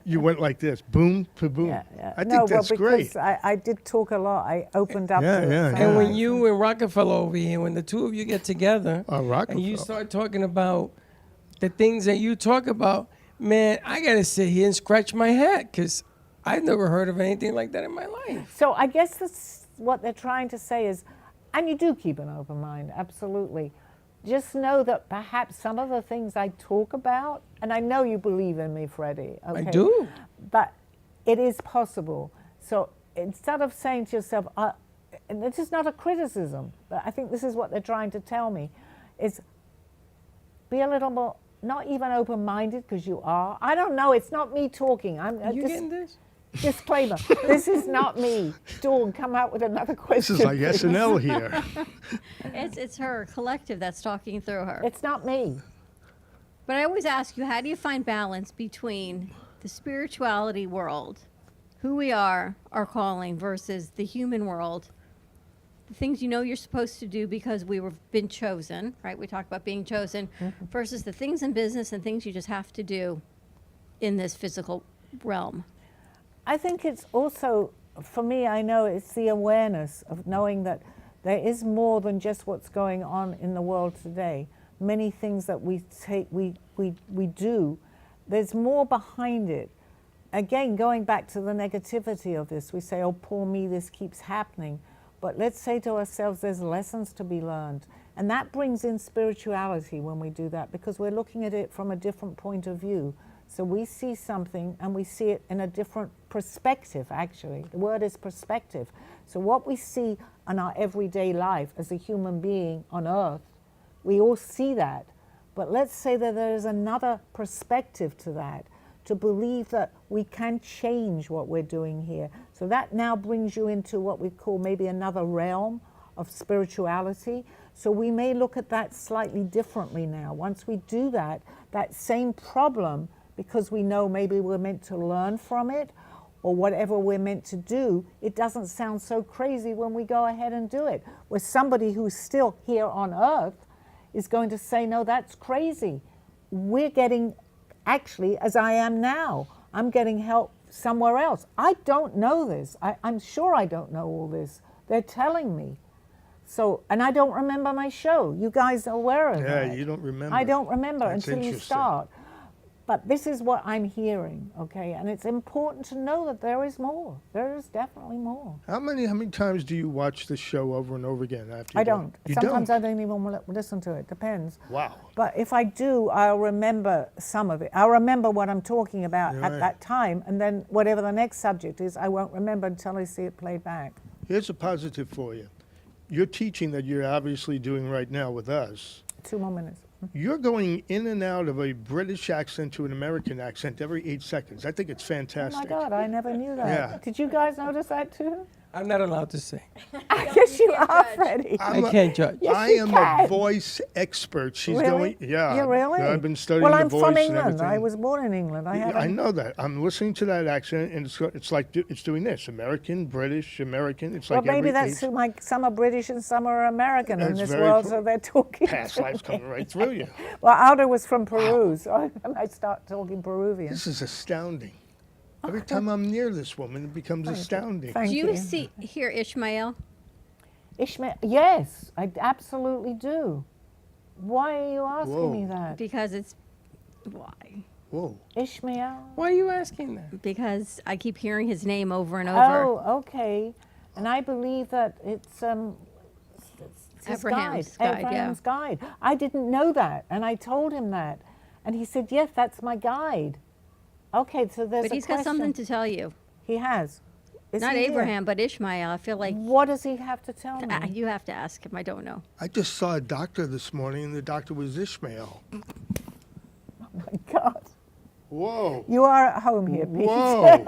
You went like this, boom to boom. Yeah, yeah. I think no, that's well, great. because I did talk a lot. I opened up Yeah, to it. yeah, so yeah. And when I- you and Rockefeller over here, when the two of you get together and you Rockefeller. start talking about the things that you talk about, Man, I got to sit here and scratch my head because I've never heard of anything like that in my life. So I guess that's what they're trying to say is, and you do keep an open mind, absolutely. Just know that perhaps some of the things I talk about, and I know you believe in me, Freddie. Okay? I do. But it is possible. So instead of saying to yourself, and this is not a criticism, but I think this is what they're trying to tell me, is be a little more, not even open-minded, because you are. I don't know, it's not me talking. Are you getting this? Disclaimer, this is not me. Dawn, come out with another question. This is like SNL here. It's her collective that's talking through her. It's not me. But I always ask you, how do you find balance between the spirituality world, who we are, our calling, versus the human world, the things you know you're supposed to do because been chosen, right? We talk about being chosen, versus the things in business and things you just have to do in this physical realm. I think it's also, for me, I know it's the awareness of knowing that there is more than just what's going on in the world today. Many things that we do, there's more behind it. Again, going back to the negativity of this, we say, oh, poor me, this keeps happening. But let's say to ourselves, there's lessons to be learned. And that brings in spirituality when we do that, because we're looking at it from a different point of view. So we see something and we see it in a different perspective, actually. The word is perspective. So what we see in our everyday life as a human being on earth, we all see that. But let's say that there is another perspective to that, to believe that we can change what we're doing here. So that now brings you into what we call maybe another realm of spirituality. So we may look at that slightly differently now. Once we do that, that same problem, because we know maybe we're meant to learn from it or whatever we're meant to do, it doesn't sound so crazy when we go ahead and do it. Where somebody who's still here on earth is going to say, no, that's crazy. We're getting, actually, as I am now, I'm getting help somewhere else. I don't know this. I'm sure I don't know all this. They're telling me. So, and I don't remember my show. You guys are aware of that. Yeah, you don't remember. I don't remember That's until you interesting. start. But this is what I'm hearing, okay? And it's important to know that there is more. There is definitely more. How many times do you watch the show over and over again after you I don't. You Sometimes don't? I don't even listen to it. Depends. Wow. But if I do, I'll remember some of it. I'll remember what I'm talking about Right. at that time, and then whatever the next subject is, I won't remember until I see it played back. Here's a positive for you. Your teaching that you're obviously doing right now with us, 2 more minutes. you're going in and out of a British accent to an American accent every 8 seconds. I think it's Oh fantastic. my God, I never knew that. Yeah. Did you guys notice that too? I'm not allowed to say. I guess you are, Freddie. I'm I can't judge. Yes, I you am can. a voice expert. She's Really? going, yeah. You really? I've been studying well, the I'm voice from and England. everything. I was born in England. I know that. I'm listening to that accent, and it's like it's doing this: American, British, American. It's Well, like maybe every that's eight, like some are British and some are American in That's this very world, true. so they're talking. past to lives me. coming right through you. Well, Aldo was from Peru, so I might start talking Peruvian. This is astounding. Every time I'm near this woman, it becomes astounding. Thank Do you. you hear Ishmael? Ishmael, yes, I absolutely do. Why are you asking me that? Because it's why? Whoa. Ishmael? Why are you asking that? Because I keep hearing his name over and over. Oh, okay. And I believe that it's his Abraham's guide, yeah. Abraham's guide. I didn't know that, and I told him that. And he said, yes, that's my guide. Okay, so there's But a he's question. got something to tell you. He has. Is Not he here? Abraham, but Ishmael. I feel like What does he have to tell me? you have to ask him. I don't know. I just saw a doctor this morning, and the doctor was Ishmael. God. Whoa. You are at home here, Pete. Whoa.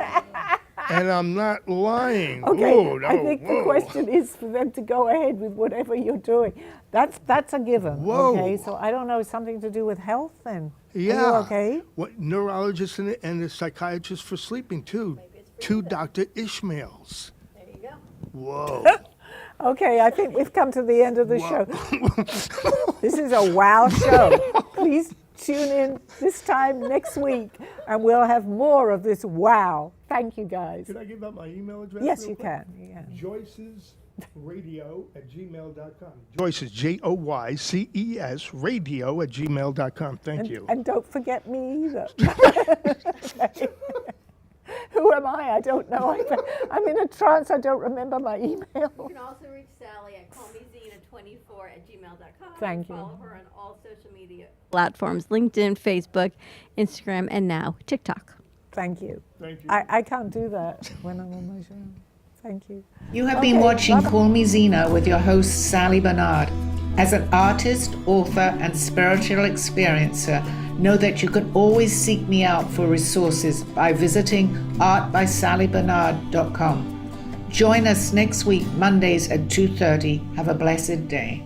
And I'm not lying. Okay, Whoa, no, I think whoa. the question is for them to go ahead with whatever you're doing. That's a given. Whoa. Okay, so I don't know, something to do with health then? Yeah. Are you okay? What neurologist and a psychiatrist for sleeping too. Two Dr. Ishmaels. There you go. Whoa. Okay, I think we've come to the end of the show. This is a wow show. Please tune in this time next week and we'll have more of this wow. Thank you, guys. Can I give out my email address? Yes, real you quick? can. Yeah. Joyce's joycesradio@gmail.com. Joyce is JOYCES radio@gmail.com. Thank you. And don't forget me either. Who am I? I don't know. I'm in a trance. I don't remember my email. You can also reach Sally at callmezena24@gmail.com. Thank you. Follow her on all social media platforms, LinkedIn, Facebook, Instagram, and now TikTok. Thank you. Thank you. I can't do that when I'm on my show. Thank you. You have been watching bye-bye. Call Me Zena with your host, Sally Barnard. As an artist, author, and spiritual experiencer, know that you can always seek me out for resources by visiting artbysallybarnard.com. Join us next week, Mondays at 2:30. Have a blessed day.